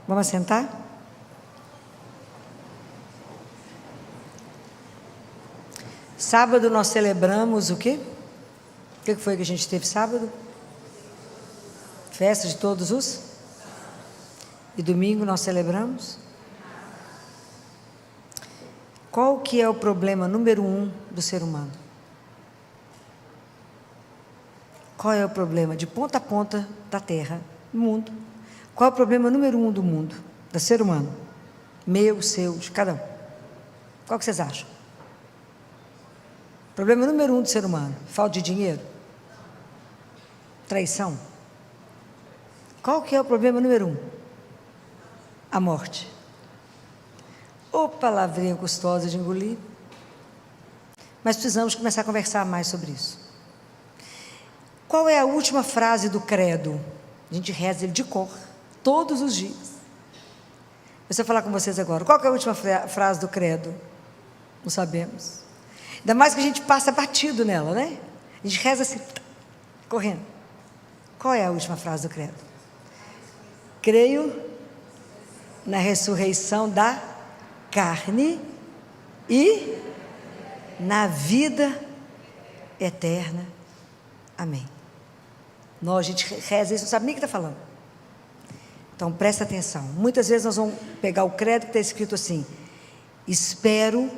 Vamos sentar? Sábado nós celebramos o quê? O que foi que a gente teve sábado? Festa de todos os? E domingo nós celebramos? Qual que é o problema número 1 do ser humano? Qual é o problema de ponta a ponta da terra, do mundo? Qual é o problema número 1 do mundo, do ser humano? Meu, seu, de cada um. Qual que vocês acham? Problema número 1 do ser humano: falta de dinheiro? Traição? Qual que é o problema número 1? A morte. Ô palavrinha gostosa de engolir. Mas precisamos começar a conversar mais sobre isso. Qual é a última frase do credo? A gente reza ele de cor, todos os dias. Eu vou falar com vocês agora. Qual que é a última frase do credo? Não sabemos. Ainda mais que a gente passa batido nela, né? A gente reza assim, correndo. Qual é a última frase do credo? Creio na ressurreição da carne e na vida eterna. Amém. Nós, a gente reza isso, não sabe nem o que está falando. Então, presta atenção. Muitas vezes nós vamos pegar o credo que está escrito assim: espero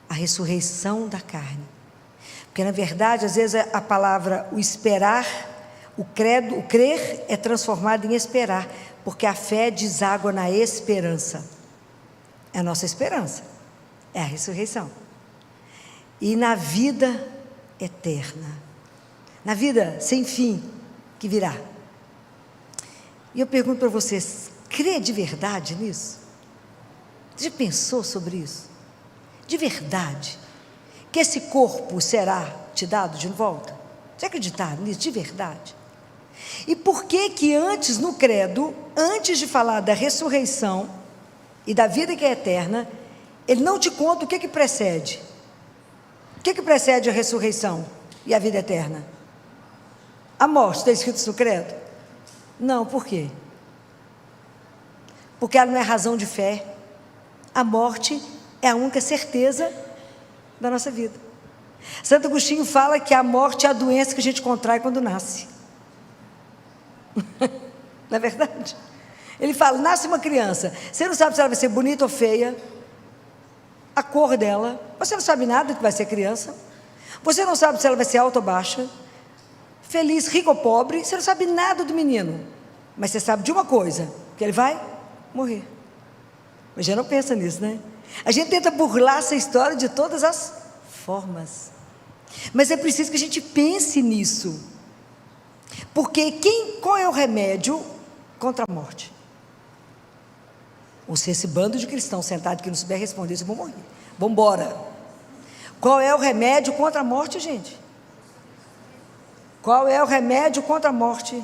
a ressurreição da carne. Porque, na verdade, às vezes a palavra, o esperar, o credo, o crer é transformado em esperar, porque a fé deságua na esperança. É a nossa esperança, é a ressurreição. E na vida eterna, na vida sem fim que virá. E eu pergunto para vocês: crê de verdade nisso? Você já pensou sobre isso? De verdade? Que esse corpo será te dado de volta? Você acredita nisso de verdade? E por que que antes no credo, antes de falar da ressurreição e da vida que é eterna, ele não te conta o que que precede? O que que precede a ressurreição e a vida eterna? A morte, está escrito isso no credo? Não, por quê? Porque ela não é razão de fé. A morte é a única certeza da nossa vida. Santo Agostinho fala que a morte é a doença que a gente contrai quando nasce. Não é verdade? Ele fala: nasce uma criança, você não sabe se ela vai ser bonita ou feia, a cor dela, você não sabe nada que vai ser criança, você não sabe se ela vai ser alta ou baixa, feliz, rico ou pobre, você não sabe nada do menino, mas você sabe de uma coisa: que ele vai morrer. Mas já não pensa nisso, né? A gente tenta burlar essa história de todas as formas, mas é preciso que a gente pense nisso, porque qual é o remédio contra a morte? Ou se esse bando de cristãos sentado que não souber responder isso, vão morrer. Vamos embora. Qual é o remédio contra a morte, gente? Qual é o remédio contra a morte?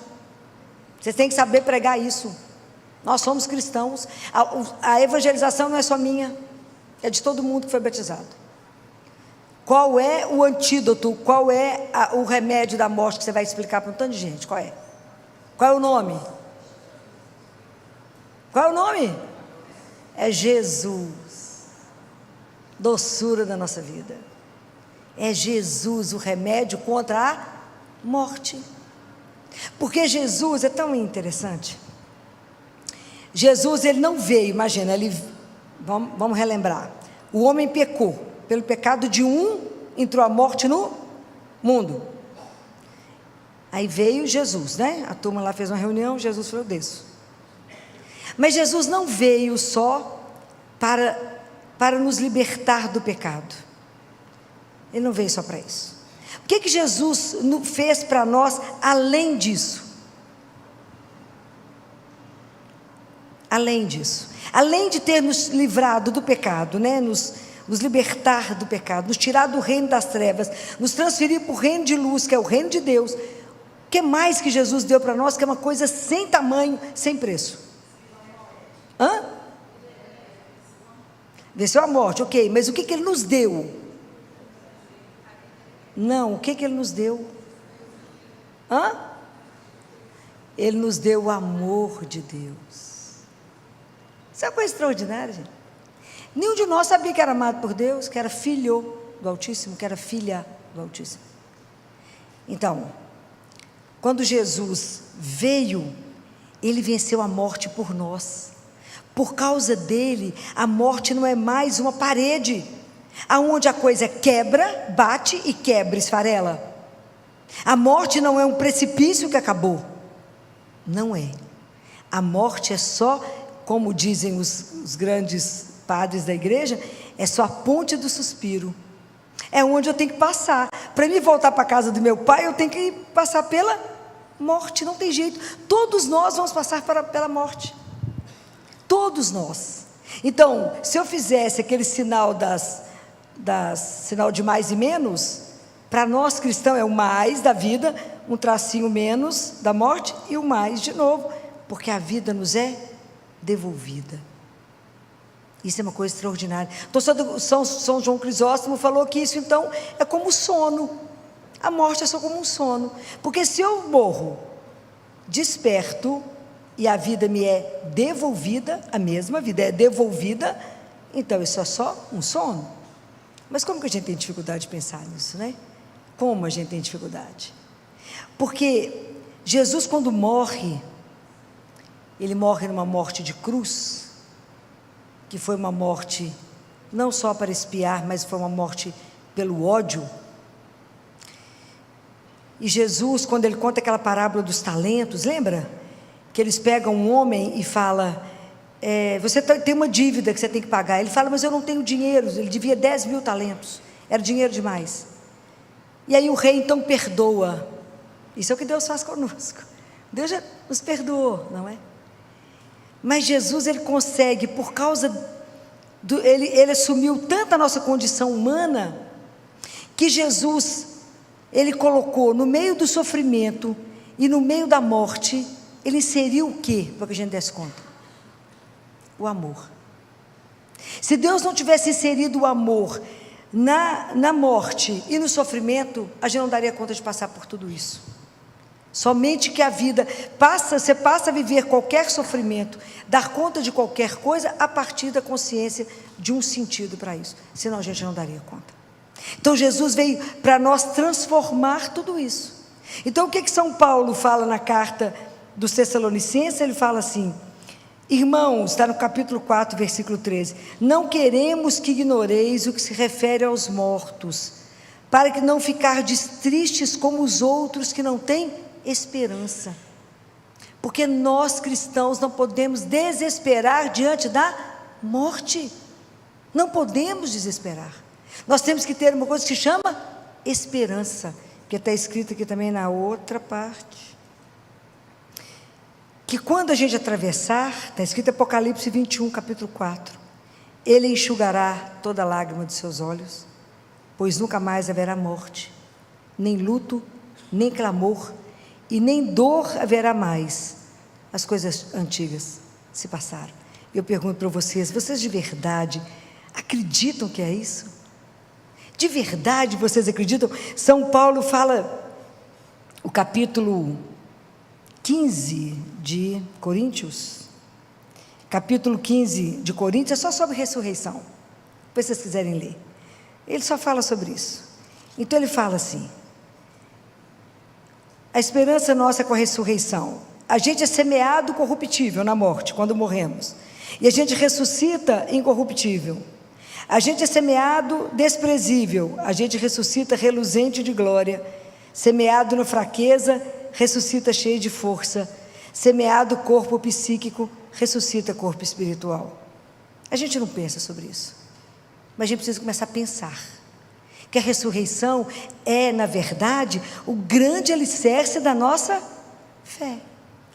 Vocês têm que saber pregar isso. Nós somos cristãos. A evangelização não é só minha, é de todo mundo que foi batizado. Qual é o antídoto? Qual é o remédio da morte que você vai explicar para um tanto de gente? Qual é? Qual é o nome? Qual é o nome? É Jesus. Doçura da nossa vida. É Jesus o remédio contra a morte. Porque Jesus é tão interessante. Jesus, ele não veio, imagina, vamos relembrar. O homem pecou, pelo pecado de um, entrou a morte no mundo. Aí veio Jesus, né? A turma lá fez uma reunião, Jesus falou: desço. Mas Jesus não veio só para nos libertar do pecado. Ele não veio só para isso. O que Jesus fez para nós além disso? Além disso, além de ter nos livrado do pecado, né? nos libertar do pecado, nos tirar do reino das trevas, nos transferir para o reino de luz, que é o reino de Deus. O que mais que Jesus deu para nós, que é uma coisa sem tamanho, sem preço? Venceu a morte, ok, mas o que ele nos deu? Não, o que ele nos deu? Ele nos deu o amor de Deus. Isso é uma coisa extraordinária, gente. Nenhum de nós sabia que era amado por Deus, que era filho do Altíssimo, que era filha do Altíssimo. Então, quando Jesus veio, Ele venceu a morte por nós. Por causa dele, a morte não é mais uma parede, aonde a coisa quebra, bate e quebra, esfarela. A morte não é um precipício que acabou. Não é. A morte é só, como dizem os grandes padres da igreja, é só a ponte do suspiro. É onde eu tenho que passar. Para me voltar para a casa do meu pai, eu tenho que passar pela morte. Não tem jeito. Todos nós vamos passar pela morte. Todos nós. Então, se eu fizesse aquele sinal sinal de mais e menos, para nós cristãos é o mais da vida, um tracinho menos da morte e o mais de novo, porque a vida nos é devolvida. Isso é uma coisa extraordinária. Então, São João Crisóstomo falou que isso então é como sono. A morte é só como um sono. Porque se eu morro, desperto, e a vida me é devolvida, a mesma vida é devolvida, então isso é só um sono. Mas como que a gente tem dificuldade de pensar nisso, né? Como a gente tem dificuldade? Porque Jesus, quando morre, Ele morre numa morte de cruz, que foi uma morte não só para expiar, mas foi uma morte pelo ódio. E Jesus, quando Ele conta aquela parábola dos talentos, lembra? Que eles pegam um homem e falam, você tem uma dívida que você tem que pagar. Ele fala, mas eu não tenho dinheiro. Ele devia 10.000 talentos, era dinheiro demais. E aí o rei então perdoa. Isso é o que Deus faz conosco. Deus já nos perdoou, não é? Mas Jesus, Ele consegue, por causa Ele assumiu tanta nossa condição humana, que Jesus, Ele colocou no meio do sofrimento e no meio da morte, Ele inseriu o quê? Para que a gente desse conta? O amor. Se Deus não tivesse inserido o amor na morte e no sofrimento, a gente não daria conta de passar por tudo isso. Somente que a vida você passa a viver qualquer sofrimento, dar conta de qualquer coisa a partir da consciência de um sentido para isso. Senão a gente não daria conta. Então Jesus veio para nós transformar tudo isso. Então o que São Paulo fala na carta dos Tessalonicenses? Ele fala assim: irmãos, está no capítulo 4, versículo 13, não queremos que ignoreis o que se refere aos mortos, para que não ficardes tristes como os outros que não têm esperança. Porque nós cristãos não podemos desesperar diante da morte. Não podemos desesperar. Nós temos que ter uma coisa que se chama esperança, que está escrito aqui também na outra parte. Que quando a gente atravessar, está escrito em Apocalipse 21, capítulo 4, Ele enxugará toda lágrima dos seus olhos, pois nunca mais haverá morte, nem luto, nem clamor, e nem dor haverá mais. As coisas antigas se passaram. Eu pergunto para vocês de verdade acreditam que é isso? De verdade vocês acreditam? São Paulo fala, o capítulo 15 de Coríntios, capítulo 15 de Coríntios, é só sobre ressurreição, se vocês quiserem ler, ele só fala sobre isso. Então ele fala assim: a esperança nossa com a ressurreição, a gente é semeado corruptível na morte, quando morremos, e a gente ressuscita incorruptível. A gente é semeado desprezível, a gente ressuscita reluzente de glória. Semeado na fraqueza, ressuscita cheio de força. Semeado corpo psíquico, ressuscita corpo espiritual. A gente não pensa sobre isso, mas a gente precisa começar a pensar que a ressurreição é, na verdade, o grande alicerce da nossa fé.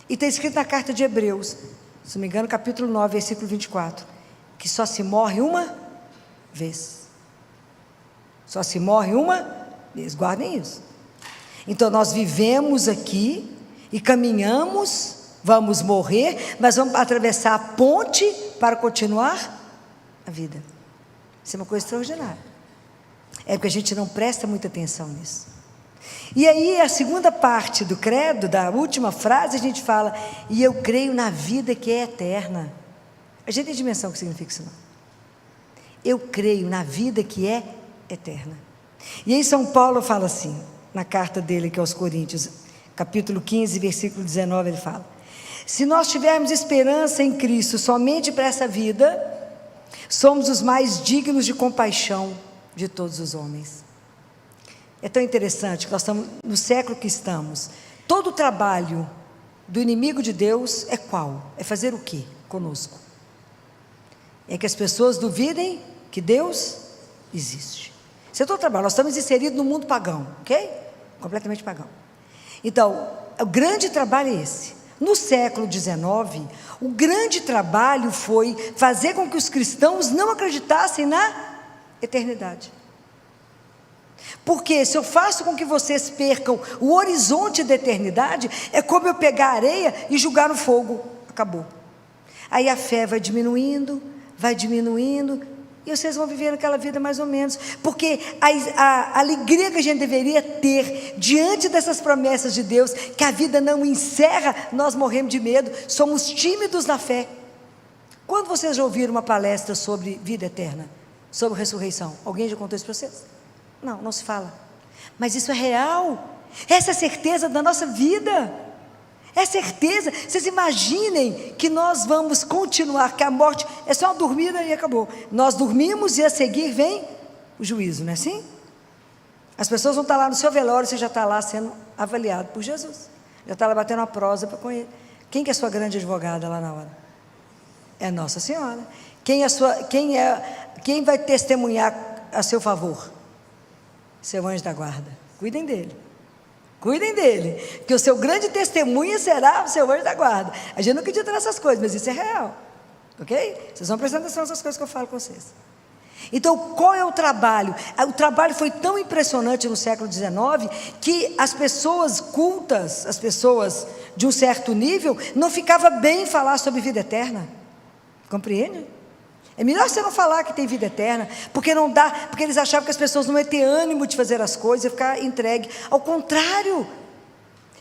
E está escrito na carta de Hebreus, se não me engano, capítulo 9, versículo 24, que só se morre uma vez. Só se morre uma vez, guardem isso. Então nós vivemos aqui e caminhamos, vamos morrer, mas vamos atravessar a ponte para continuar a vida. Isso é uma coisa extraordinária. É porque a gente não presta muita atenção nisso. E aí a segunda parte do credo, da última frase, a gente fala: e eu creio na vida que é eterna. A gente tem dimensão que significa isso não. Eu creio na vida que é eterna. E aí São Paulo fala assim, na carta dele aqui aos Coríntios, capítulo 15, versículo 19, ele fala: se nós tivermos esperança em Cristo somente para essa vida, somos os mais dignos de compaixão de todos os homens. É tão interessante que nós estamos no século que estamos. Todo o trabalho do inimigo de Deus é qual? É fazer o quê conosco? É que as pessoas duvidem que Deus existe. Esse é todo o trabalho. Nós estamos inseridos no mundo pagão, ok? Completamente pagão. Então, o grande trabalho é esse. No século XIX, o grande trabalho foi fazer com que os cristãos não acreditassem na eternidade. Porque se eu faço com que vocês percam o horizonte da eternidade, é como eu pegar areia e jogar no fogo. Acabou. Aí a fé vai diminuindo, e vocês vão viver aquela vida mais ou menos, porque a alegria que a gente deveria ter diante dessas promessas de Deus, que a vida não encerra, nós morremos de medo, somos tímidos na fé. Quando vocês já ouviram uma palestra sobre vida eterna, sobre ressurreição? Alguém já contou isso para vocês? Não, não se fala, mas isso é real, essa é a certeza da nossa vida, é certeza. Vocês imaginem que nós vamos continuar, que a morte é só uma dormida e acabou. Nós dormimos e a seguir vem o juízo, não é assim? As pessoas vão estar lá no seu velório, você já está lá sendo avaliado por Jesus, já está lá batendo uma prosa para conhecer. Quem que é a sua grande advogada lá na hora? É Nossa Senhora. Quem vai testemunhar a seu favor? Seu anjo da guarda. Cuidem dele, que o seu grande testemunha será o seu anjo da guarda. A gente não acredita nessas coisas, mas isso é real, ok? Vocês vão prestando atenção nessas coisas que eu falo com vocês. Então, qual é o trabalho? O trabalho foi tão impressionante no século XIX, que as pessoas cultas, as pessoas de um certo nível, não ficava bem falar sobre vida eterna, compreende? É melhor você não falar que tem vida eterna, porque não dá, porque eles achavam que as pessoas não iam ter ânimo de fazer as coisas, ia ficar entregue. Ao contrário,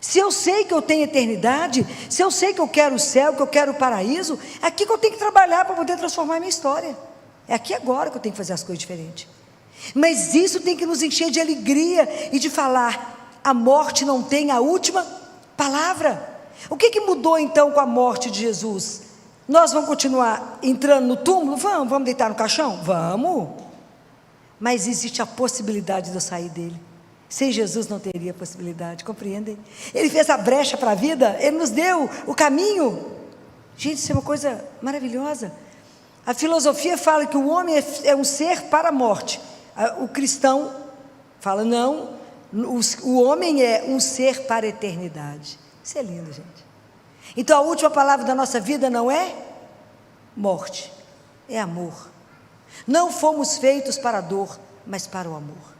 se eu sei que eu tenho eternidade, se eu sei que eu quero o céu, que eu quero o paraíso, é aqui que eu tenho que trabalhar para poder transformar a minha história. É aqui agora que eu tenho que fazer as coisas diferentes. Mas isso tem que nos encher de alegria e de falar: a morte não tem a última palavra. O que mudou então com a morte de Jesus? Nós vamos continuar entrando no túmulo? Vamos deitar no caixão? Vamos, mas existe a possibilidade de eu sair dele. Sem Jesus não teria possibilidade, compreendem? Ele fez a brecha para a vida, Ele nos deu o caminho. Gente, isso é uma coisa maravilhosa. A filosofia fala que o homem é um ser para a morte, o cristão fala não, o homem é um ser para a eternidade. Isso é lindo, gente. Então a última palavra da nossa vida não é morte, é amor. Não fomos feitos para a dor, mas para o amor.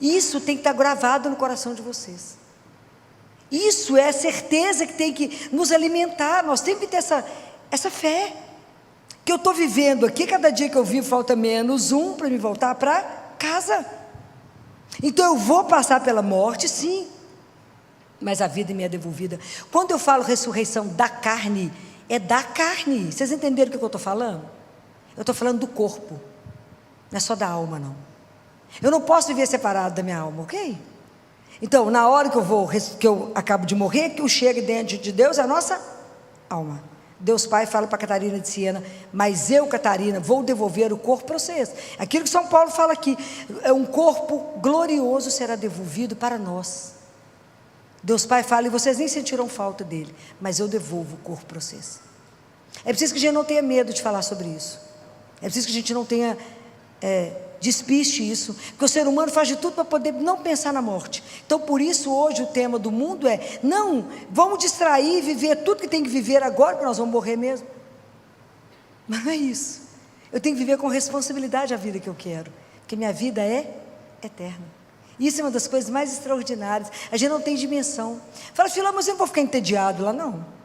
Isso tem que estar gravado no coração de vocês. Isso é a certeza que tem que nos alimentar. Nós temos que ter essa fé, que eu estou vivendo aqui, cada dia que eu vivo falta menos um para me voltar para casa. Então eu vou passar pela morte, sim, mas a vida me é devolvida. Quando eu falo ressurreição da carne, é da carne. Vocês entenderam o que eu estou falando? Eu estou falando do corpo, não é só da alma, não. Eu não posso viver separado da minha alma, ok? Então, na hora que eu acabo de morrer, que eu chego dentro de Deus, é a nossa alma. Deus Pai fala para Catarina de Siena: mas eu, Catarina, vou devolver o corpo para vocês. Aquilo que São Paulo fala aqui, é um corpo glorioso será devolvido para nós. Deus Pai fala: e vocês nem sentiram falta dele, mas eu devolvo o corpo para vocês. É preciso que a gente não tenha medo de falar sobre isso. É preciso que a gente não tenha despiste isso, porque o ser humano faz de tudo para poder não pensar na morte. Então por isso hoje o tema do mundo é: não, vamos distrair e viver tudo que tem que viver agora, porque nós vamos morrer mesmo. Mas não é isso. Eu tenho que viver com responsabilidade a vida que eu quero, porque minha vida é eterna. Isso é uma das coisas mais extraordinárias. A gente não tem dimensão. Fala: Filó, mas eu não vou ficar entediado lá, não.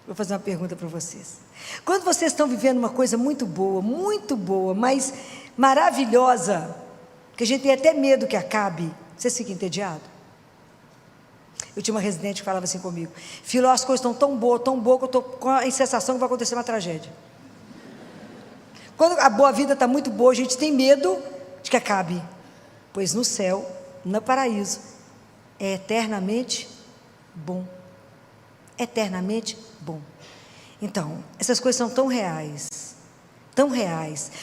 Vou fazer uma pergunta para vocês. Quando vocês estão vivendo uma coisa muito boa, mas maravilhosa, que a gente tem até medo que acabe, vocês ficam entediados? Eu tinha uma residente que falava assim comigo: Filó, as coisas estão tão boas, que eu estou com a sensação que vai acontecer uma tragédia. Quando a boa vida está muito boa, a gente tem medo de que acabe. Pois no céu, no paraíso, é eternamente bom. Eternamente bom. Então, essas coisas são tão reais,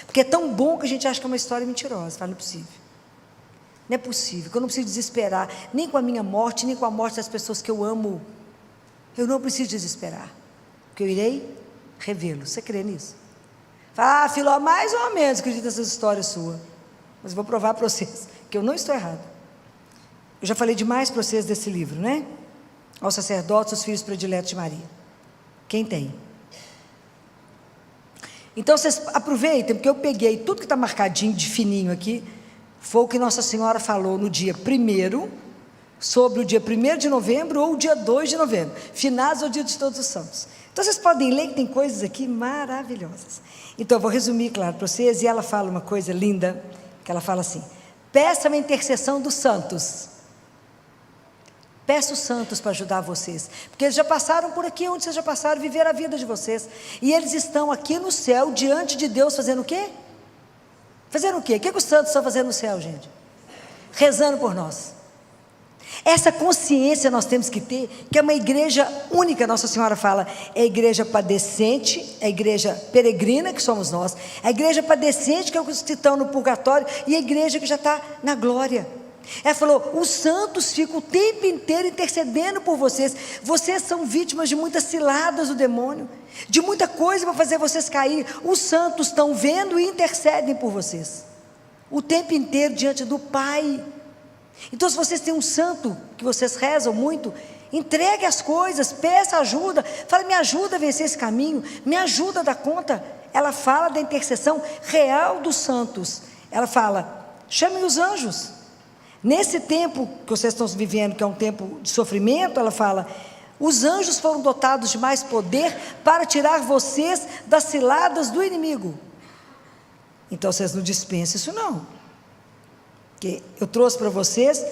porque é tão bom que a gente acha que é uma história mentirosa. Fala, não é possível. Não é possível, que eu não preciso desesperar, nem com a minha morte, nem com a morte das pessoas que eu amo. Eu não preciso desesperar, porque eu irei revê-lo. Você crê nisso? Fala, Filó, mais ou menos acredito nessas histórias suas, mas vou provar para vocês que eu não estou errado. Eu já falei demais para vocês desse livro, né? Aos sacerdotes, os filhos prediletos de Maria. Quem tem? Então vocês aproveitem, porque eu peguei tudo que está marcadinho de fininho aqui. Foi o que Nossa Senhora falou no dia 1º, sobre o dia 1º de novembro ou o dia 2 de novembro, finados ao dia de Todos os Santos. Então vocês podem ler que tem coisas aqui maravilhosas. Então eu vou resumir, claro, para vocês. E ela fala uma coisa linda, que ela fala assim: peça a intercessão dos santos. Peça os santos para ajudar vocês, porque eles já passaram por aqui onde vocês já passaram, viveram a vida de vocês, e eles estão aqui no céu, diante de Deus, fazendo o quê? Fazendo o quê? O que os santos estão fazendo no céu, gente? Rezando por nós. Essa consciência nós temos que ter, que é uma igreja única. Nossa Senhora fala, é a igreja padecente, é a igreja peregrina, que somos nós, a igreja padecente, que é os que estão no purgatório, e a igreja que já está na glória. Ela falou, os santos ficam o tempo inteiro intercedendo por vocês. Vocês são vítimas de muitas ciladas do demônio, de muita coisa para fazer vocês cair. Os santos estão vendo e intercedem por vocês o tempo inteiro diante do Pai. Então, se vocês têm um santo que vocês rezam muito, entregue as coisas, peça ajuda, fala, me ajuda a vencer esse caminho, me ajuda a dar conta. Ela fala da intercessão real dos santos. Ela fala, chamem os anjos. Nesse tempo que vocês estão vivendo, que é um tempo de sofrimento, ela fala, os anjos foram dotados de mais poder para tirar vocês das ciladas do inimigo. Então vocês não dispensem isso não, porque eu trouxe para vocês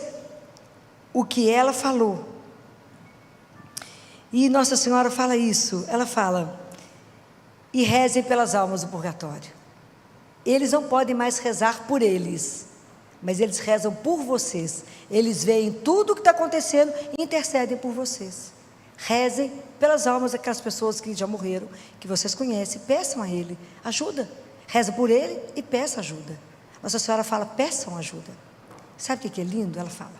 o que ela falou. E Nossa Senhora fala isso, ela fala, e rezem pelas almas do purgatório. Eles não podem mais rezar por eles, mas eles rezam por vocês. Eles veem tudo o que está acontecendo e intercedem por vocês. Rezem pelas almas daquelas pessoas que já morreram, que vocês conhecem, peçam a Ele ajuda. Reza por Ele e peça ajuda. Nossa Senhora fala, peçam ajuda. Sabe o que é lindo? Ela fala,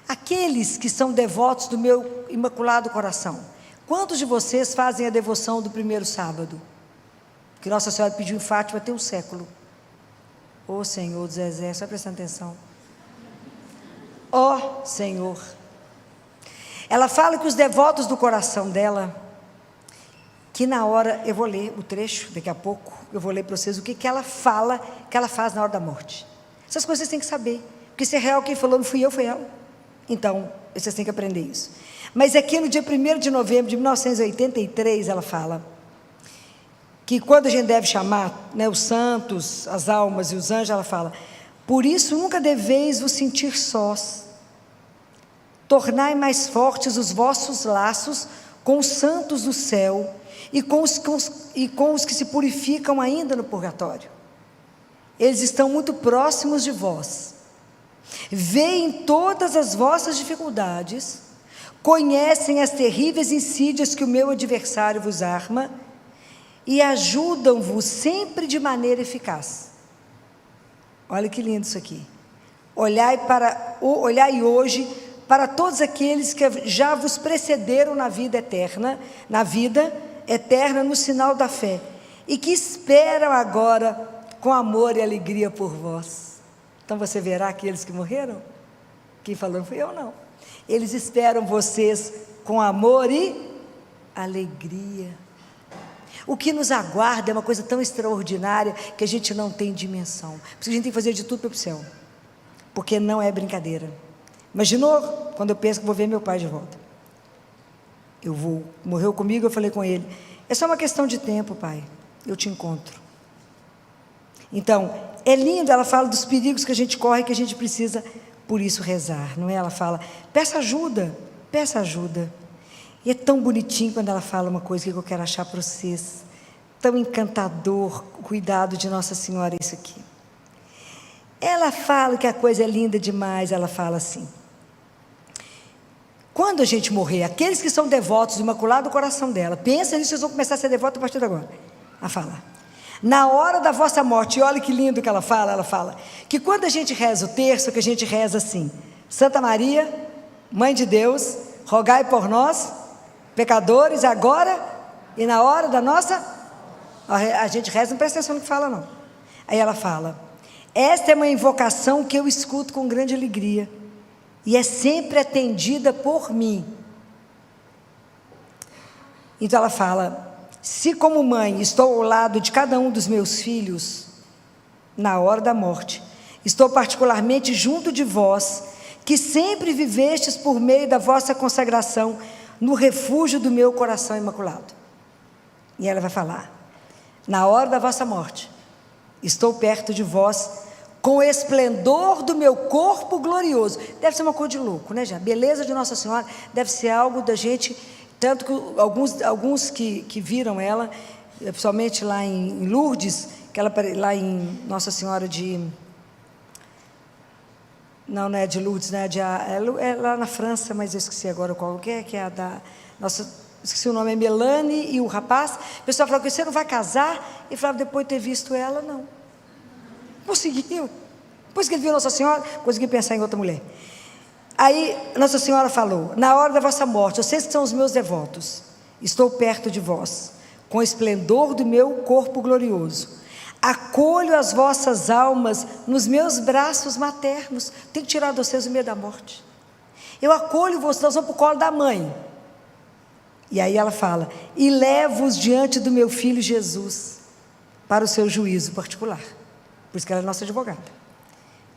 aqueles que são devotos do meu imaculado coração, quantos de vocês fazem a devoção do primeiro sábado? Que Nossa Senhora pediu em Fátima tem um século. Ó Senhor dos Exércitos, só prestando atenção. Ó Senhor. Ela fala que os devotos do coração dela, que na hora, eu vou ler o trecho, daqui a pouco, eu vou ler para vocês o que ela fala, que ela faz na hora da morte. Essas coisas vocês têm que saber, porque se é real, quem falou não fui eu, foi ela. Então, vocês têm que aprender isso. Mas aqui no dia 1º de novembro de 1983, ela fala que quando a gente deve chamar, né, os santos, as almas e os anjos, ela fala, por isso nunca deveis vos sentir sós, tornai mais fortes os vossos laços com os santos do céu e com os que se purificam ainda no purgatório. Eles estão muito próximos de vós, veem todas as vossas dificuldades, conhecem as terríveis insídias que o meu adversário vos arma, e ajudam-vos sempre de maneira eficaz. Olha que lindo isso aqui. Olhai hoje para todos aqueles que já vos precederam na vida eterna no sinal da fé, e que esperam agora com amor e alegria por vós. Então você verá aqueles que morreram? Quem falou não fui eu não. Eles esperam vocês com amor e alegria. O que nos aguarda é uma coisa tão extraordinária que a gente não tem dimensão. Por isso a gente tem que fazer de tudo para ir para o céu, porque não é brincadeira. Imaginou quando eu penso que vou ver meu pai de volta? Morreu comigo, eu falei com ele, é só uma questão de tempo, pai, eu te encontro. Então, é lindo, ela fala dos perigos que a gente corre, que a gente precisa, por isso, rezar, não é? Ela fala, peça ajuda, Peça ajuda. E é tão bonitinho quando ela fala uma coisa que eu quero achar para vocês. Tão encantador, o cuidado de Nossa Senhora, isso aqui. Ela fala que a coisa é linda demais, ela fala assim: quando a gente morrer, aqueles que são devotos do Imaculado Coração dela, pensa nisso, vocês vão começar a ser devotos a partir de agora. Ela fala: na hora da vossa morte, e olha que lindo que ela fala que quando a gente reza o terço, que a gente reza assim: Santa Maria, Mãe de Deus, rogai por nós, pecadores, agora e na hora da nossa... A gente reza, não presta atenção no que fala, não. Aí ela fala: esta é uma invocação que eu escuto com grande alegria, e é sempre atendida por mim. Então ela fala: se como mãe estou ao lado de cada um dos meus filhos, na hora da morte, estou particularmente junto de vós, que sempre vivestes por meio da vossa consagração, no refúgio do meu coração imaculado. E ela vai falar: na hora da vossa morte, estou perto de vós, com o esplendor do meu corpo glorioso. Deve ser uma coisa de louco, né, já? A beleza de Nossa Senhora deve ser algo da gente, tanto que alguns que viram ela, principalmente lá em Lourdes, que ela, lá em Nossa Senhora de... Não é de Lourdes, né? É lá na França, mas eu esqueci agora qual que é a da... esqueci o nome, é Melanie e o rapaz. O pessoal falou que você não vai casar, e falava, depois de ter visto ela, não. Conseguiu. Depois que ele viu Nossa Senhora, conseguiu pensar em outra mulher. Aí Nossa Senhora falou: na hora da vossa morte, vocês que são os meus devotos, estou perto de vós, com o esplendor do meu corpo glorioso. Acolho as vossas almas nos meus braços maternos. Tenho que tirar de vocês o medo da morte. Eu acolho vocês, nós vamos para o colo da mãe. E aí ela fala: e levo-os diante do meu filho Jesus, para o seu juízo particular. Por isso que ela é nossa advogada.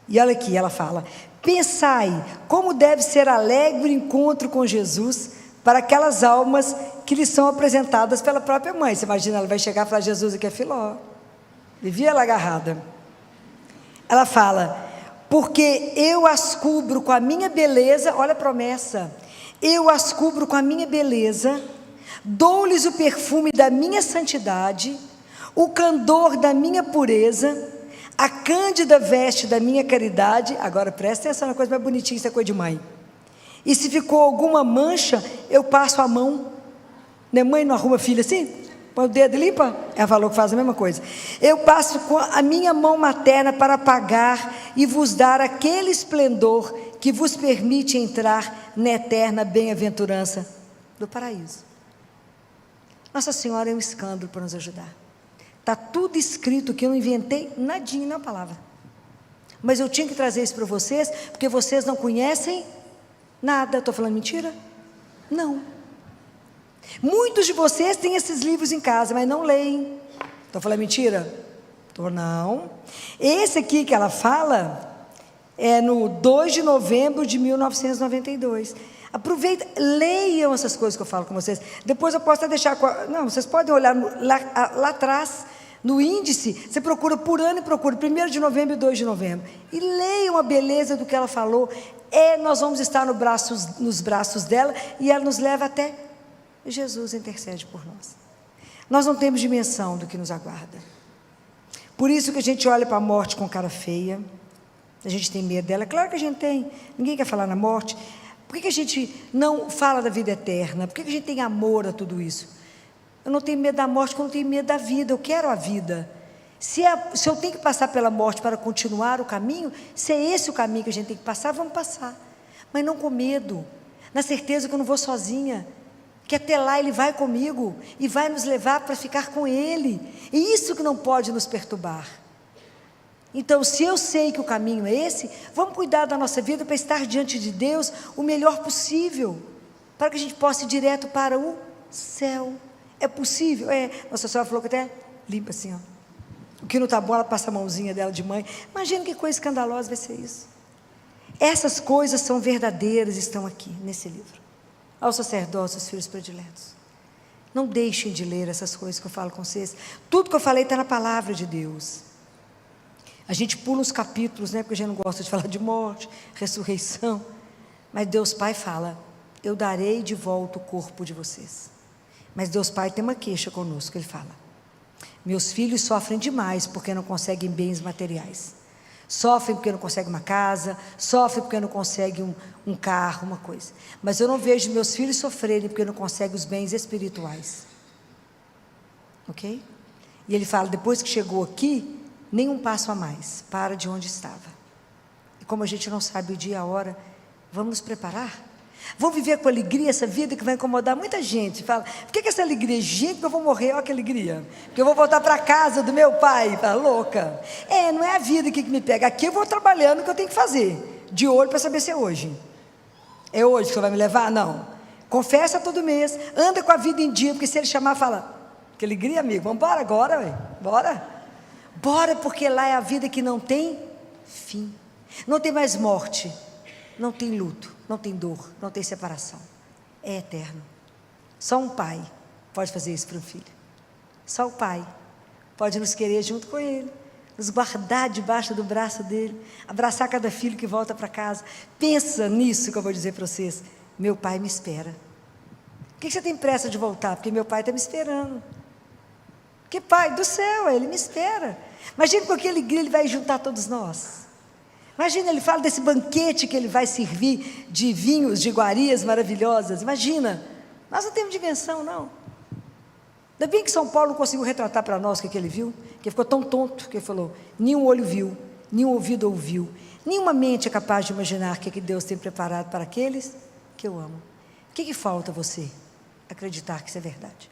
E olha aqui, ela fala: pensai como deve ser alegre o encontro com Jesus para aquelas almas que lhe são apresentadas pela própria mãe. Você imagina, ela vai chegar e falar: Jesus aqui é Filó. Vivia ela agarrada. Ela fala: porque eu as cubro com a minha beleza. Olha a promessa: eu as cubro com a minha beleza, dou-lhes o perfume da minha santidade, o candor da minha pureza, a cândida veste da minha caridade. Agora presta atenção na coisa mais bonitinha, isso é coisa de mãe. E se ficou alguma mancha, eu passo a mão. Né, mãe não arruma filha assim? Põe o dedo e limpa? Ela falou que faz a mesma coisa. Eu passo com a minha mão materna para apagar e vos dar aquele esplendor que vos permite entrar na eterna bem-aventurança do paraíso. Nossa Senhora é um escândalo para nos ajudar. Está tudo escrito, que eu não inventei nadinha na palavra. Mas eu tinha que trazer isso para vocês, porque vocês não conhecem nada. Estou falando mentira? Não. Muitos de vocês têm esses livros em casa, mas não leem. Estou falando mentira? Não. Esse aqui que ela fala é no 2 de novembro de 1992. Aproveita, leiam essas coisas que eu falo com vocês. Depois eu posso até deixar... Não, vocês podem olhar lá atrás, no índice, você procura por ano e procura 1 de novembro e 2 de novembro. E leiam a beleza do que ela falou. Nós vamos estar nos braços dela, e ela nos leva até... Jesus intercede por nós. Nós não temos dimensão do que nos aguarda. Por isso que a gente olha para a morte com cara feia. A gente tem medo dela. Claro que a gente tem. Ninguém quer falar na morte. Por que a gente não fala da vida eterna? Por que a gente tem amor a tudo isso? Eu não tenho medo da morte, porque eu não tenho medo da vida. Eu quero a vida. Se eu tenho que passar pela morte para continuar o caminho, se é esse o caminho que a gente tem que passar, vamos passar. Mas não com medo. Na certeza que eu não vou sozinha. Que até lá Ele vai comigo e vai nos levar para ficar com Ele. E isso que não pode nos perturbar. Então, se eu sei que o caminho é esse, vamos cuidar da nossa vida para estar diante de Deus o melhor possível, para que a gente possa ir direto para o céu. É possível? Nossa Senhora falou que até limpa assim, ó. O que não está bom, ela passa a mãozinha dela de mãe. Imagina que coisa escandalosa vai ser isso. Essas coisas são verdadeiras, estão aqui nesse livro. Aos sacerdotes, os filhos prediletos, não deixem de ler essas coisas que eu falo com vocês. Tudo que eu falei está na palavra de Deus. A gente pula os capítulos, né, porque a gente não gosta de falar de morte, ressurreição, mas Deus Pai fala eu darei de volta o corpo de vocês. Mas Deus Pai tem uma queixa conosco, Ele fala: meus filhos sofrem demais porque não conseguem bens materiais. Sofrem porque não conseguem uma casa, sofrem porque não conseguem um carro, uma coisa. Mas eu não vejo meus filhos sofrerem porque não conseguem os bens espirituais. Ok? E Ele fala, depois que chegou aqui, nenhum passo a mais, para de onde estava. E como a gente não sabe o dia e a hora, vamos nos preparar? Vamos viver com alegria essa vida que vai incomodar muita gente. Fala, por que essa alegria? Gente, que eu vou morrer, olha que alegria. Porque eu vou voltar para a casa do meu pai. Fala, louca. Não é a vida que me pega. Aqui eu vou trabalhando o que eu tenho que fazer. De olho para saber se é hoje. É hoje que você vai me levar? Não. Confessa todo mês. Anda com a vida em dia, porque se ele chamar, fala, que alegria, amigo. Vamos embora agora, ué. Bora. Bora, porque lá é a vida que não tem fim. Não tem mais morte. Não tem luto, não tem dor, não tem separação. É eterno. Só um pai pode fazer isso para um filho. Só o pai pode nos querer junto com ele, nos guardar debaixo do braço dele, abraçar cada filho que volta para casa. Pensa nisso que eu vou dizer para vocês. Meu pai me espera. Por que você tem pressa de voltar? Porque meu pai está me esperando. Porque pai do céu, ele me espera. Imagina com que alegria ele vai juntar todos nós. Imagina, ele fala desse banquete que ele vai servir de vinhos, de iguarias maravilhosas. Imagina, nós não temos dimensão, não. Ainda bem que São Paulo não conseguiu retratar para nós o que ele viu, que ele ficou tão tonto, que ele falou, nenhum olho viu, nenhum ouvido ouviu, nenhuma mente é capaz de imaginar o que Deus tem preparado para aqueles que eu amo. O que falta a você acreditar que isso é verdade?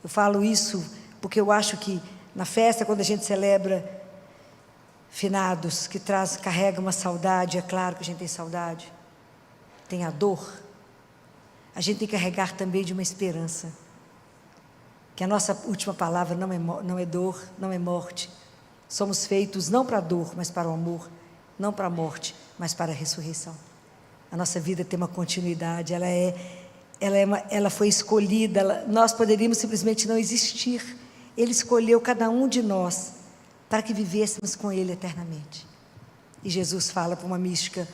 Eu falo isso porque eu acho que na festa, quando a gente celebra finados, que carrega uma saudade, é claro que a gente tem saudade, tem a dor, a gente tem que carregar também de uma esperança, que a nossa última palavra não é dor, não é morte, somos feitos não para a dor, mas para o amor, não para a morte, mas para a ressurreição. A nossa vida tem uma continuidade, ela foi escolhida, nós poderíamos simplesmente não existir, Ele escolheu cada um de nós, para que vivêssemos com Ele eternamente. E Jesus fala para uma mística,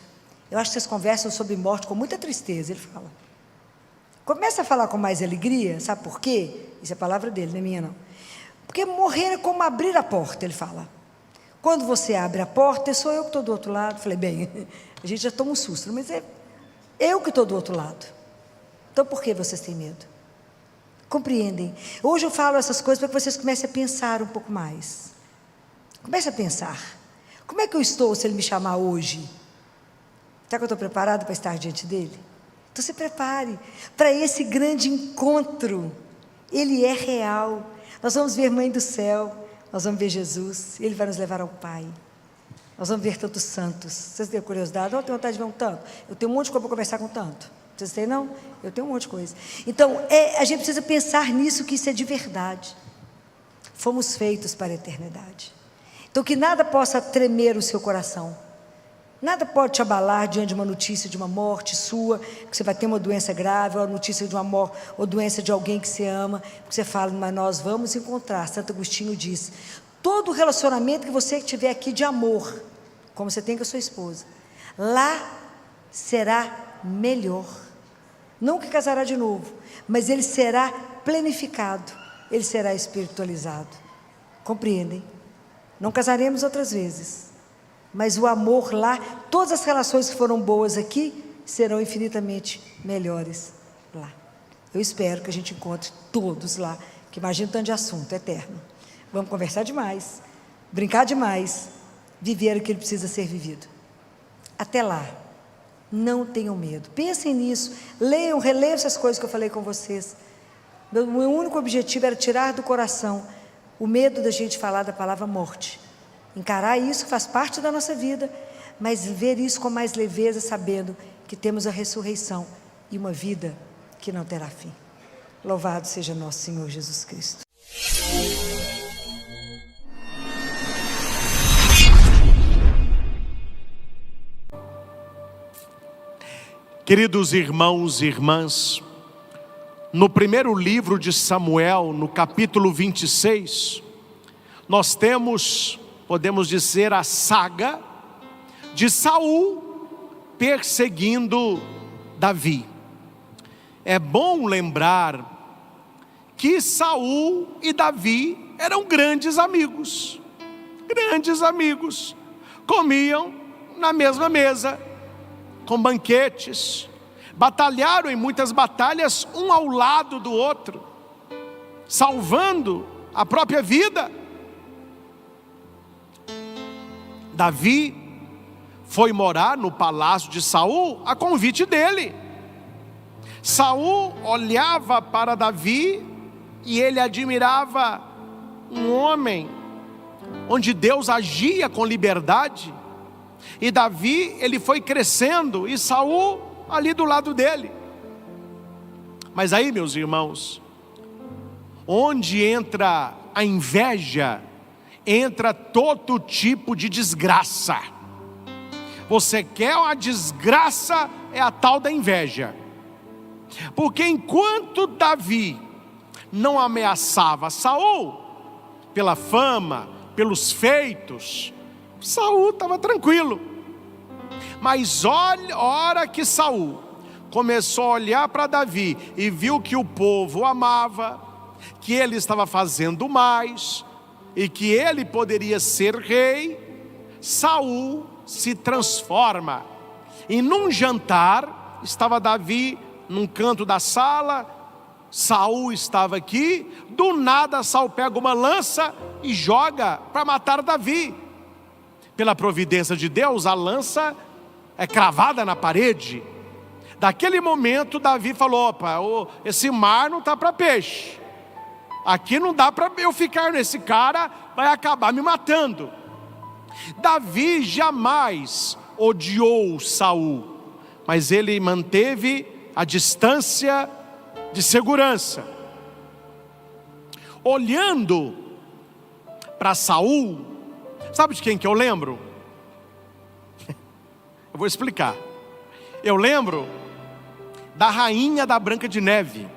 eu acho que vocês conversam sobre morte com muita tristeza, Ele fala, começa a falar com mais alegria, sabe por quê? Isso é a palavra dele, não é minha não. Porque morrer é como abrir a porta, Ele fala. Quando você abre a porta, sou eu que estou do outro lado. Falei, bem, a gente já toma um susto, mas é eu que estou do outro lado. Então por que vocês têm medo? Compreendem? Hoje eu falo essas coisas para que vocês comecem a pensar um pouco mais. Comece a pensar, como é que eu estou se Ele me chamar hoje? Será que eu estou preparado para estar diante dEle? Então se prepare para esse grande encontro, Ele é real, nós vamos ver Mãe do Céu, nós vamos ver Jesus, Ele vai nos levar ao Pai, nós vamos ver tantos santos. Vocês têm curiosidade? Eu tenho vontade de ver um tanto, eu tenho um monte de coisa para conversar com tanto, vocês têm não? Eu tenho um monte de coisa. Então a gente precisa pensar nisso, que isso é de verdade, fomos feitos para a eternidade. Então que nada possa tremer o seu coração, nada pode te abalar diante de uma notícia de uma morte sua, que você vai ter uma doença grave, ou a notícia de uma morte, ou doença de alguém que você ama, porque você fala, mas nós vamos encontrar, Santo Agostinho diz, todo relacionamento que você tiver aqui de amor, como você tem com a sua esposa, lá será melhor, não que casará de novo, mas ele será planificado, ele será espiritualizado, compreendem? Não casaremos outras vezes, mas o amor lá, todas as relações que foram boas aqui, serão infinitamente melhores lá. Eu espero que a gente encontre todos lá, que imagina tanto de assunto, eterno. Vamos conversar demais, brincar demais, viver o que ele precisa ser vivido. Até lá, não tenham medo, pensem nisso, leiam, releiam essas coisas que eu falei com vocês. Meu único objetivo era tirar do coração o medo da gente falar da palavra morte, encarar isso faz parte da nossa vida, mas ver isso com mais leveza, sabendo que temos a ressurreição e uma vida que não terá fim. Louvado seja nosso Senhor Jesus Cristo. Queridos irmãos e irmãs, no primeiro livro de Samuel, no capítulo 26, nós temos, podemos dizer, a saga de Saul perseguindo Davi. É bom lembrar que Saul e Davi eram grandes amigos. Grandes amigos. Comiam na mesma mesa, com banquetes. Batalharam em muitas batalhas um ao lado do outro, salvando a própria vida. Davi foi morar no palácio de Saul a convite dele. Saul olhava para Davi e ele admirava um homem onde Deus agia com liberdade. E Davi, ele foi crescendo e Saul ali do lado dele. Mas aí, meus irmãos, onde entra a inveja, entra todo tipo de desgraça. Você quer uma desgraça, é a tal da inveja. Porque enquanto Davi não ameaçava Saul, pela fama, pelos feitos, Saul estava tranquilo. Mas olha, hora que Saul começou a olhar para Davi e viu que o povo amava, que ele estava fazendo mais e que ele poderia ser rei, Saul se transforma. E num jantar, estava Davi num canto da sala, Saul estava aqui, do nada Saul pega uma lança e joga para matar Davi. Pela providência de Deus, a lança é cravada na parede. Daquele momento Davi falou: opa, esse mar não está para peixe, aqui não dá para eu ficar nesse cara, vai acabar me matando. Davi jamais odiou Saul, mas ele manteve a distância de segurança. Olhando para Saul, sabe de quem que eu lembro? Eu vou explicar. Eu lembro da rainha da Branca de Neve.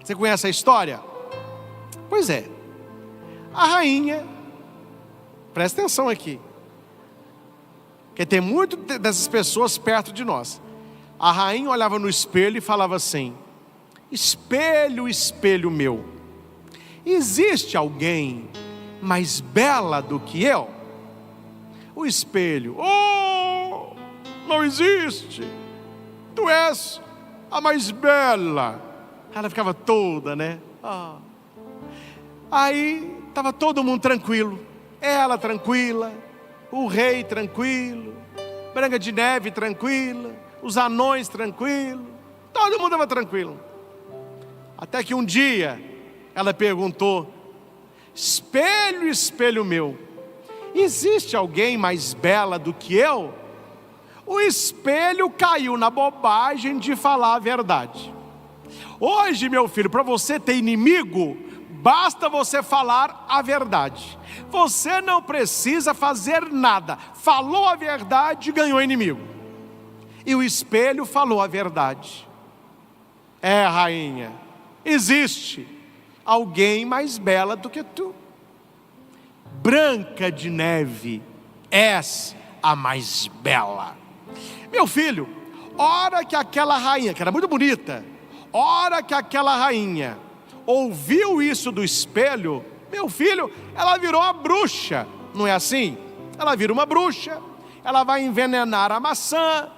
Você conhece a história? Pois é. A rainha, presta atenção aqui, porque tem muito dessas pessoas perto de nós. A rainha olhava no espelho e falava assim: espelho, espelho meu, existe alguém mais bela do que eu? O espelho: oh, não existe, tu és a mais bela. Ela ficava toda, né? Aí estava todo mundo tranquilo, ela tranquila, o rei tranquilo, Branca de Neve tranquila, os anões tranquilos, todo mundo estava tranquilo. Até que um dia ela perguntou: espelho, espelho meu, existe alguém mais bela do que eu? O espelho caiu na bobagem de falar a verdade. Hoje, meu filho, para você ter inimigo, basta você falar a verdade. Você não precisa fazer nada. Falou a verdade, ganhou inimigo. E o espelho falou a verdade. É, rainha, existe alguém mais bela do que tu. Branca de Neve, és a mais bela. Meu filho, hora que aquela rainha, que era muito bonita, hora que aquela rainha ouviu isso do espelho, meu filho, ela virou uma bruxa, não é assim? Ela vira uma bruxa, ela vai envenenar a maçã,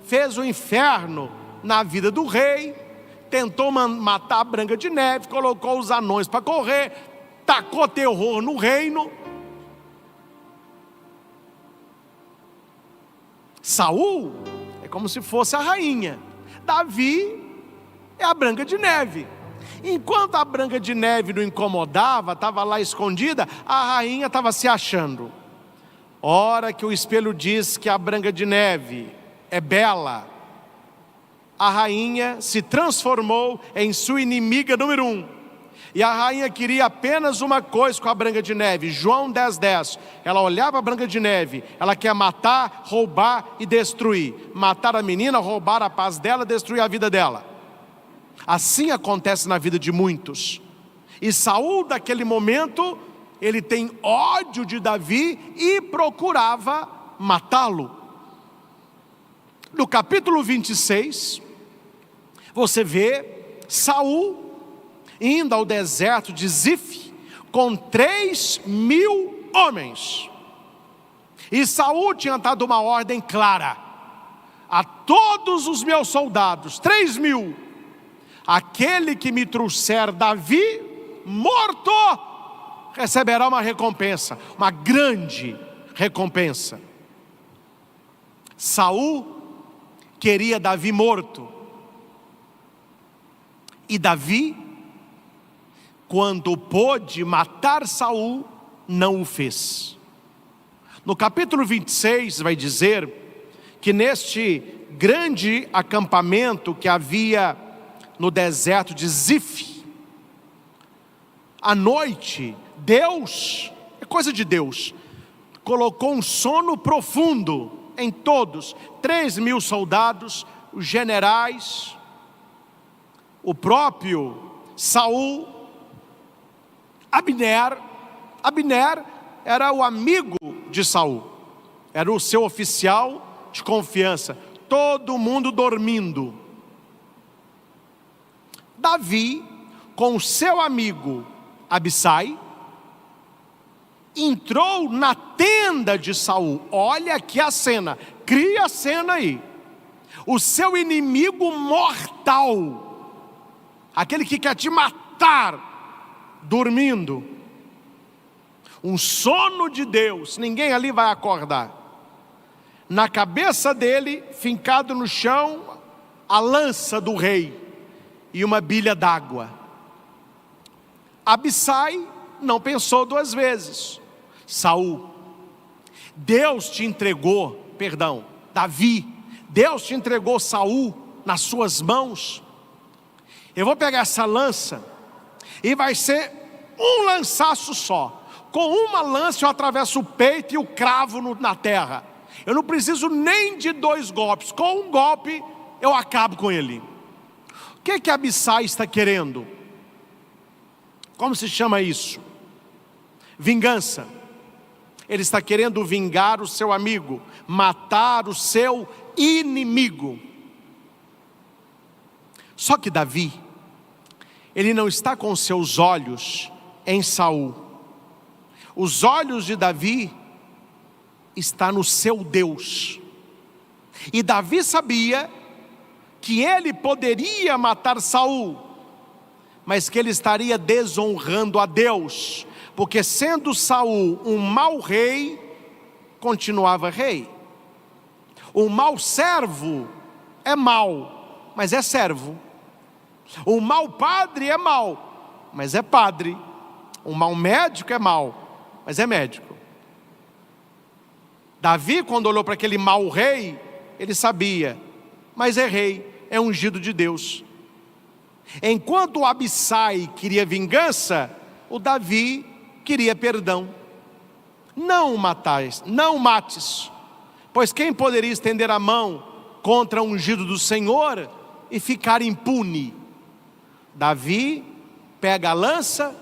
fez o inferno na vida do rei, tentou matar a Branca de Neve, colocou os anões para correr, tacou terror no reino. Saul é como se fosse a rainha, Davi é a Branca de Neve. Enquanto a Branca de Neve não incomodava, estava lá escondida, a rainha estava se achando. Hora que o espelho diz que a Branca de Neve é bela, a rainha se transformou em sua inimiga número 1. E a rainha queria apenas uma coisa com a Branca de Neve. João 10:10. Ela olhava a Branca de Neve, ela quer matar, roubar e destruir. Matar a menina, roubar a paz dela, destruir a vida dela. Assim acontece na vida de muitos. E Saul, daquele momento, ele tem ódio de Davi e procurava matá-lo. No capítulo 26, você vê Saul indo ao deserto de Zif com 3.000 homens. E Saul tinha dado uma ordem clara a todos os meus soldados, 3.000, aquele que me trouxer Davi morto, receberá uma recompensa, uma grande recompensa. Saul queria Davi morto. E Davi, quando pôde matar Saul, não o fez. No capítulo 26 vai dizer que neste grande acampamento que havia no deserto de Zif, à noite, Deus, é coisa de Deus, colocou um sono profundo em todos, 3.000 soldados, os generais, o próprio Saul, Abner era o amigo de Saul, era o seu oficial de confiança, todo mundo dormindo. Davi, com o seu amigo Abissai, entrou na tenda de Saul. Olha aqui a cena, cria a cena aí. O seu inimigo mortal, aquele que quer te matar, dormindo, um sono de Deus, ninguém ali vai acordar. Na cabeça dele, fincado no chão, a lança do rei e uma bilha d'água. Abissai não pensou duas vezes. Saul, Davi, Deus te entregou Saul nas suas mãos. Eu vou pegar essa lança e vai ser um lançaço só. Com uma lança eu atravesso o peito e o cravo na terra. Eu não preciso nem de 2 golpes. Com um golpe eu acabo com ele. O que Abissai está querendo? Como se chama isso? Vingança. Ele está querendo vingar o seu amigo, matar o seu inimigo. Só que Davi, ele não está com seus olhos em Saul. Os olhos de Davi estão no seu Deus. E Davi sabia que ele poderia matar Saul, mas que ele estaria desonrando a Deus, porque sendo Saul um mau rei, continuava rei. Um mau servo é mau, mas é servo. Um mau padre é mau, mas é padre. Um mau médico é mau, mas é médico. Davi, quando olhou para aquele mau rei, ele sabia, mas é rei, é ungido de Deus. Enquanto o Abissai queria vingança, o Davi queria perdão. Não mates, pois quem poderia estender a mão contra o ungido do Senhor e ficar impune? Davi pega a lança,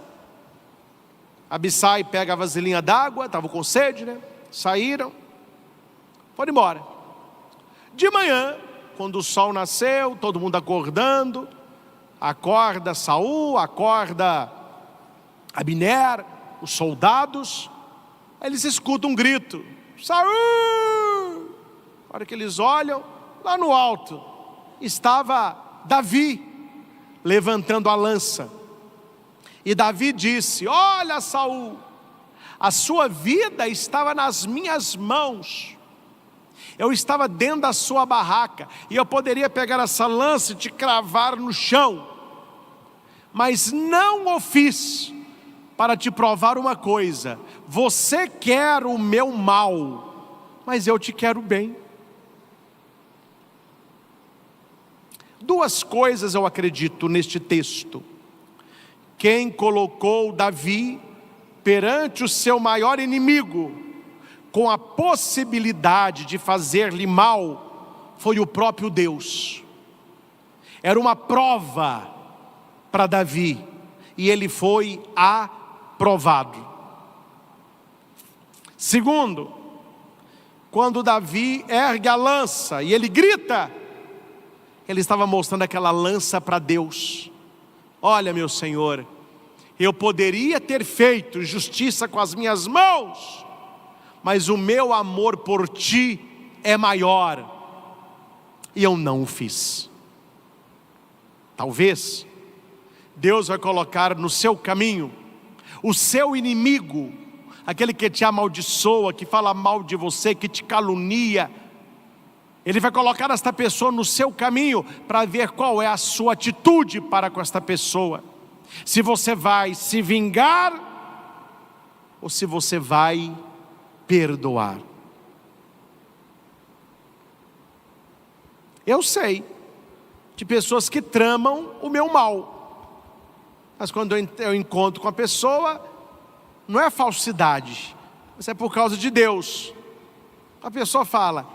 Abissai pega a vasilhinha d'água, estavam com sede, né? Saíram, foram embora. De manhã, quando o sol nasceu, todo mundo acordando, acorda Saul, acorda Abner, os soldados, eles escutam um grito: Saul! Na hora que eles olham, lá no alto estava Davi levantando a lança. E Davi disse: olha, Saul, a sua vida estava nas minhas mãos. Eu estava dentro da sua barraca e eu poderia pegar essa lança e te cravar no chão, mas não o fiz, para te provar uma coisa: você quer o meu mal, mas eu te quero bem. Duas coisas eu acredito neste texto. Quem colocou Davi perante o seu maior inimigo, com a possibilidade de fazer-lhe mal, foi o próprio Deus. Era uma prova para Davi, e ele foi aprovado. Segundo, quando Davi ergue a lança e ele grita, ele estava mostrando aquela lança para Deus. Olha, meu Senhor, eu poderia ter feito justiça com as minhas mãos, mas o meu amor por ti é maior, e eu não o fiz. Talvez Deus vai colocar no seu caminho o seu inimigo, aquele que te amaldiçoa, que fala mal de você, que te calunia. Ele vai colocar esta pessoa no seu caminho para ver qual é a sua atitude para com esta pessoa. Se você vai se vingar ou se você vai perdoar. Eu sei de pessoas que tramam o meu mal, mas quando eu encontro com a pessoa, não é falsidade, mas é por causa de Deus. A pessoa fala: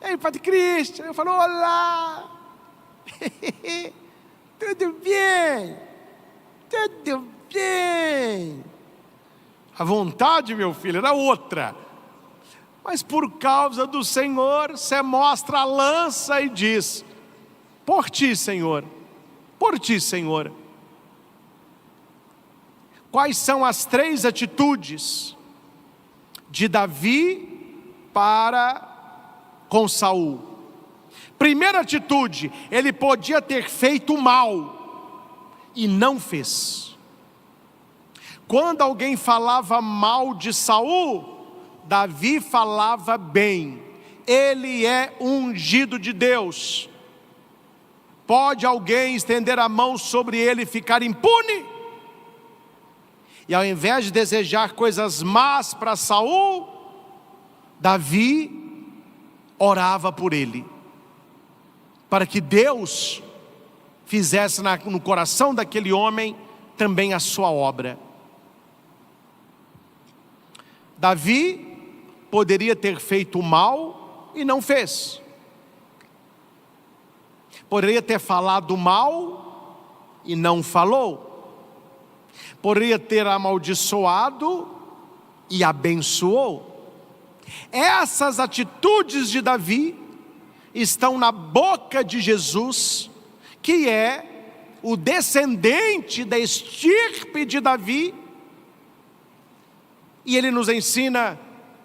ei, Padre Cristian. Eu falo: olá, tudo bem? Tudo bem. A vontade, meu filho, era outra, mas por causa do Senhor, você mostra a lança e diz: por ti, Senhor, por ti, Senhor. Quais são as 3 atitudes de Davi para com Saul? Primeira atitude, ele podia ter feito mal e não fez. Quando alguém falava mal de Saul, Davi falava bem. Ele é ungido de Deus. Pode alguém estender a mão sobre ele e ficar impune? E ao invés de desejar coisas más para Saul, Davi orava por ele, para que Deus fizesse no coração daquele homem também a sua obra. Davi poderia ter feito mal e não fez. Poderia ter falado mal e não falou. Poderia ter amaldiçoado e abençoou. Essas atitudes de Davi estão na boca de Jesus, que é o descendente da estirpe de Davi. E ele nos ensina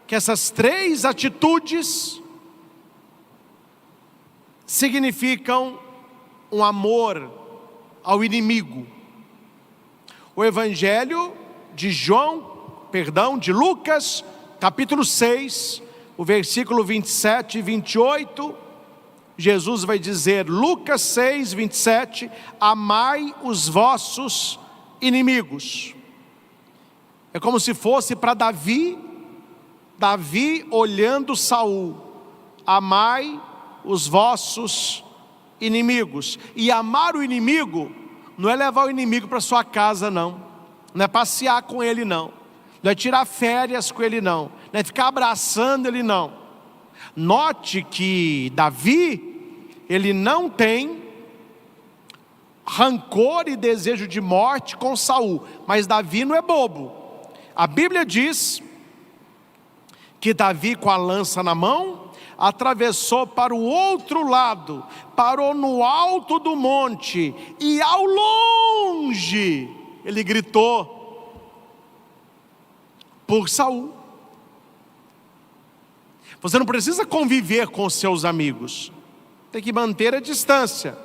que essas 3 atitudes significam um amor ao inimigo. O Evangelho de Lucas, capítulo 6, o versículo 27 e 28, Jesus vai dizer, Lucas 6, 27, amai os vossos inimigos. É como se fosse para Davi olhando Saul: amai os vossos inimigos. E amar o inimigo não é levar o inimigo para sua casa, não é passear com ele, não é tirar férias com ele, não é ficar abraçando ele, não. Note que Davi, ele não tem rancor e desejo de morte com Saul, mas Davi não é bobo. A Bíblia diz que Davi, com a lança na mão, atravessou para o outro lado, parou no alto do monte, e ao longe ele gritou por Saul. Você não precisa conviver com os seus amigos, tem que manter a distância.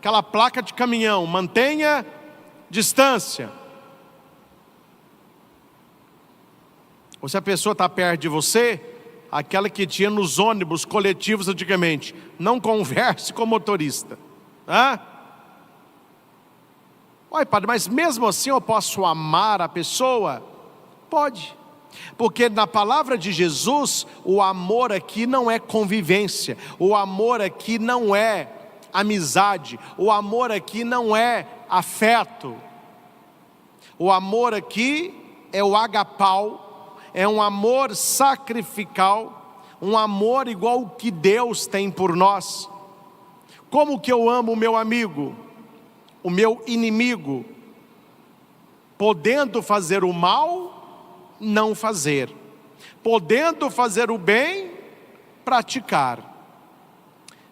Aquela placa de caminhão, mantenha distância. Ou se a pessoa está perto de você, aquela que tinha nos ônibus coletivos antigamente: não converse com o motorista. Olha, padre, mas mesmo assim eu posso amar a pessoa? Pode, porque na palavra de Jesus, o amor aqui não é convivência, o amor aqui não é amizade, o amor aqui não é afeto. O amor aqui é o agapau, é um amor sacrificial, um amor igual o que Deus tem por nós. Como que eu amo o meu amigo, o meu inimigo? Podendo fazer o mal, não fazer. Podendo fazer o bem, praticar.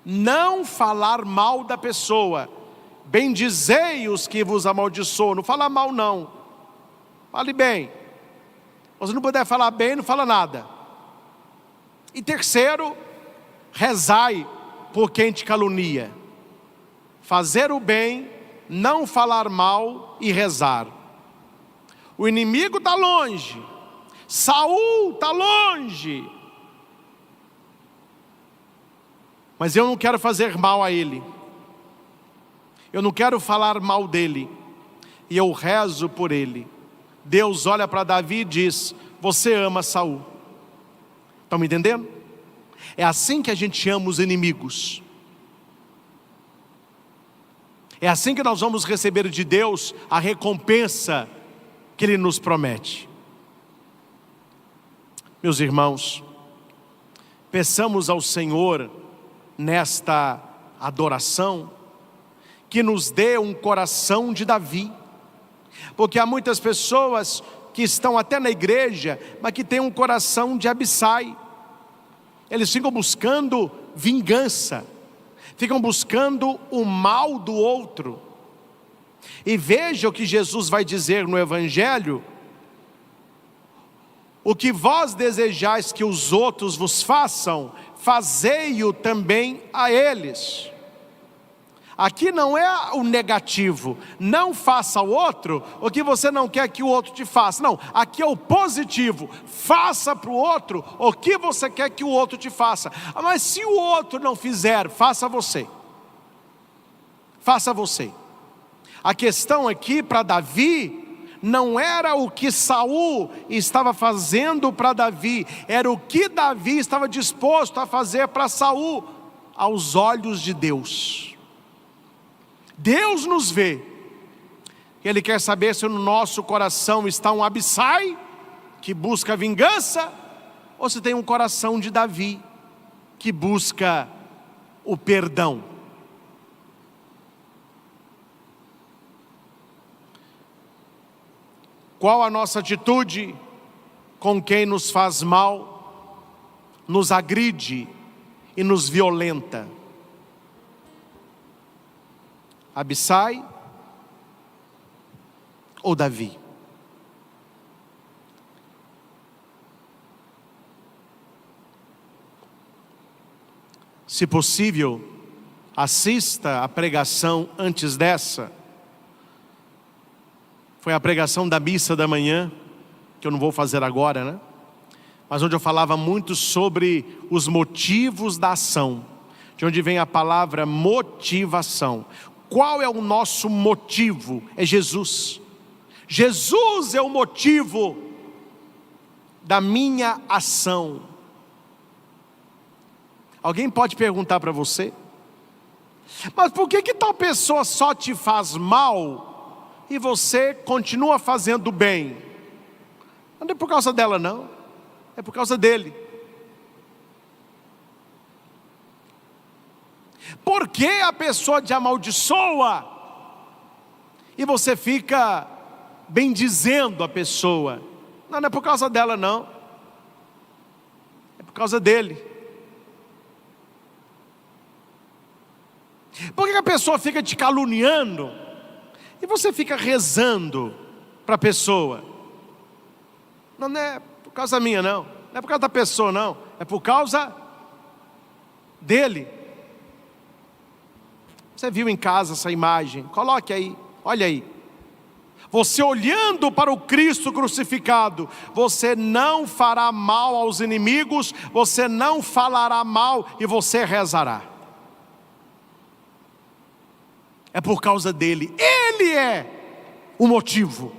Não falar mal da pessoa. Bendizei os que vos amaldiçoam. Não fala mal não. Fale bem. Se você não puder falar bem, não fala nada. E terceiro, rezai por quem te calunia. Fazer o bem, não falar mal e rezar. O inimigo está longe. Saul está longe. Mas eu não quero fazer mal a ele. Eu não quero falar mal dele. E eu rezo por ele. Deus olha para Davi e diz: você ama Saul. Estão me entendendo? É assim que a gente ama os inimigos. É assim que nós vamos receber de Deus a recompensa que Ele nos promete. Meus irmãos, peçamos ao Senhor nesta adoração que nos dê um coração de Davi, porque há muitas pessoas que estão até na igreja, mas que têm um coração de Abissai. Eles ficam buscando vingança, ficam buscando o mal do outro. E veja o que Jesus vai dizer no Evangelho: o que vós desejais que os outros vos façam, fazei-o também a eles. Aqui não é o negativo, não faça ao outro o que você não quer que o outro te faça. Não, aqui é o positivo, faça para o outro o que você quer que o outro te faça. Mas se o outro não fizer, faça você. Faça você. A questão aqui para Davi não era o que Saul estava fazendo para Davi, era o que Davi estava disposto a fazer para Saul, aos olhos de Deus. Deus nos vê. Ele quer saber se no nosso coração está um Abissai, que busca vingança, ou se tem um coração de Davi, que busca o perdão. Qual a nossa atitude com quem nos faz mal, nos agride e nos violenta? Abissai ou Davi? Se possível, assista a pregação antes dessa. Foi a pregação da missa da manhã, que eu não vou fazer agora, né? Mas onde eu falava muito sobre os motivos da ação, de onde vem a palavra motivação. Qual é o nosso motivo? É Jesus. Jesus é o motivo da minha ação. Alguém pode perguntar para você: mas por que tal pessoa só te faz mal e você continua fazendo bem? Não é por causa dela não, é por causa dele. Por que a pessoa te amaldiçoa e você fica bendizendo a pessoa? Não é por causa dela não, é por causa dele. Por que a pessoa fica te caluniando e você fica rezando para a pessoa? Não é por causa minha não, não é por causa da pessoa não, é por causa dele. Você viu em casa essa imagem? Coloque aí, olha aí. Você olhando para o Cristo crucificado, você não fará mal aos inimigos, você não falará mal e você rezará. É por causa dele. Ele é o motivo,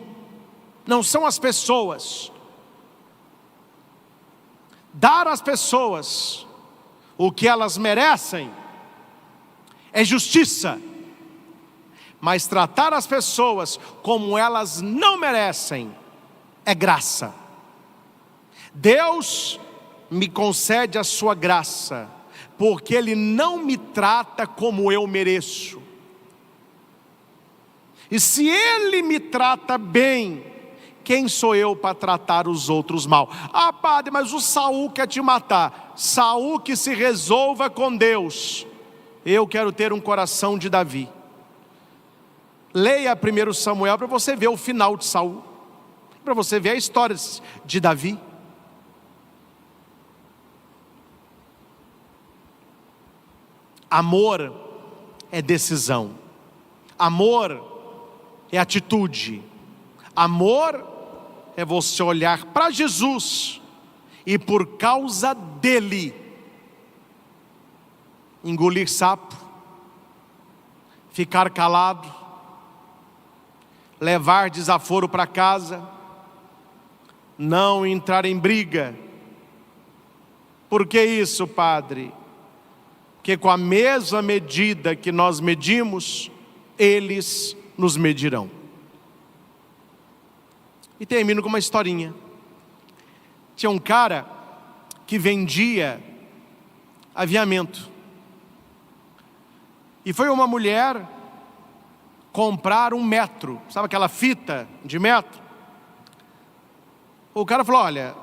não são as pessoas. Dar às pessoas o que elas merecem é justiça, mas tratar as pessoas como elas não merecem é graça. Deus me concede a sua graça, porque Ele não me trata como eu mereço. E se Ele me trata bem, quem sou eu para tratar os outros mal? Ah, padre, mas o Saul quer te matar. Saul que se resolva com Deus. Eu quero ter um coração de Davi. Leia 1 Samuel para você ver o final de Saul, para você ver a história de Davi. Amor é decisão, amor é atitude, amor é você olhar para Jesus e por causa dele engolir sapo, ficar calado, levar desaforo para casa, não entrar em briga. Por que isso, padre? Porque com a mesma medida que nós medimos, eles nos medirão. E termino com uma historinha. Tinha um cara que vendia aviamento. E foi uma mulher comprar 1 metro, sabe aquela fita de metro? O cara falou: olha,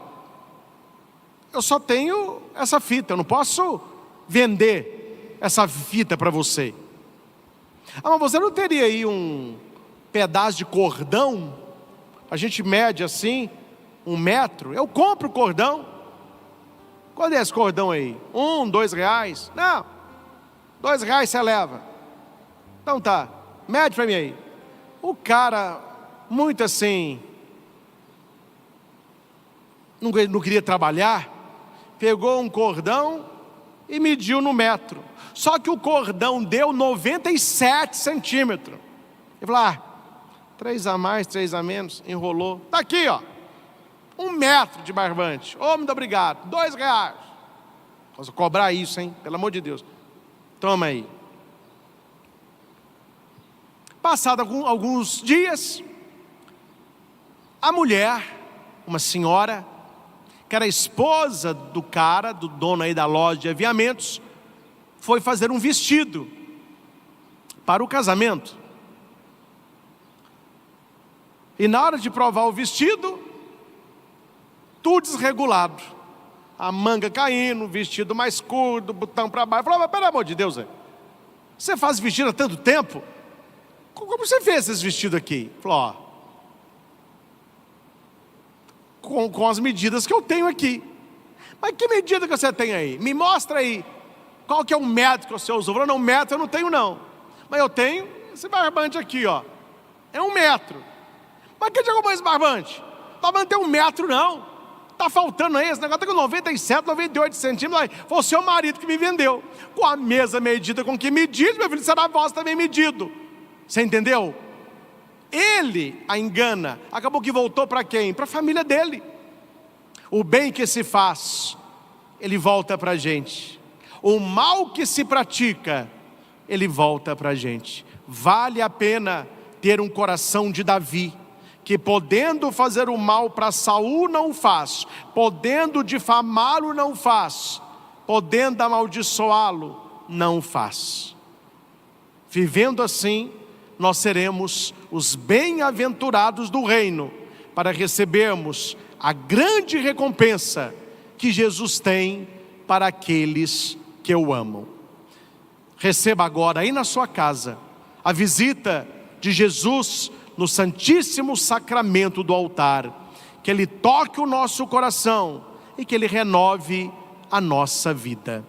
eu só tenho essa fita, eu não posso vender essa fita para você. Ah, mas você não teria aí um pedaço de cordão? A gente mede assim, 1 metro, eu compro o cordão. Qual é esse cordão aí? 1, 2 reais? Não, 2 reais você leva. Então tá, mede para mim aí. O cara, muito assim, não queria trabalhar, pegou um cordão e mediu no metro. Só que o cordão deu 97 centímetros. Ele falou: 3 a mais, 3 a menos, enrolou. Está aqui, ó, 1 metro de barbante. Oh, muito obrigado, 2 reais. Posso cobrar isso, hein? Pelo amor de Deus. Toma aí. Passado alguns dias, a mulher, uma senhora, que era esposa do cara, do dono aí da loja de aviamentos, foi fazer um vestido para o casamento. E na hora de provar o vestido, tudo desregulado. A manga caindo, o vestido mais curto, o botão para baixo. Falou: mas pelo amor de Deus, você faz vestido há tanto tempo? Como você fez esse vestido aqui? Falou: com as medidas que eu tenho aqui. Mas que medida que você tem aí? Me mostra aí. Qual que é o metro que você usou? Falou: não, 1 metro eu não tenho não. Mas eu tenho esse barbante aqui, ó. É 1 metro. Mas quem jogou esse barbante? Tá, mas não tem 1 metro não. Tá faltando aí, esse negócio tá com 97, 98 centímetros. Foi o seu marido que me vendeu. Com a mesma medida com que medido, meu filho, será vós também medido. Você entendeu? Ele a engana. Acabou que voltou para quem? Para a família dele. O bem que se faz, ele volta para a gente. O mal que se pratica, ele volta para a gente. Vale a pena ter um coração de Davi, que podendo fazer o mal para Saul não faz, podendo difamá-lo não faz, podendo amaldiçoá-lo não faz. Vivendo assim, nós seremos os bem-aventurados do reino, para recebermos a grande recompensa que Jesus tem para aqueles que o amam. Receba agora aí na sua casa a visita de Jesus no Santíssimo Sacramento do altar, que Ele toque o nosso coração e que Ele renove a nossa vida.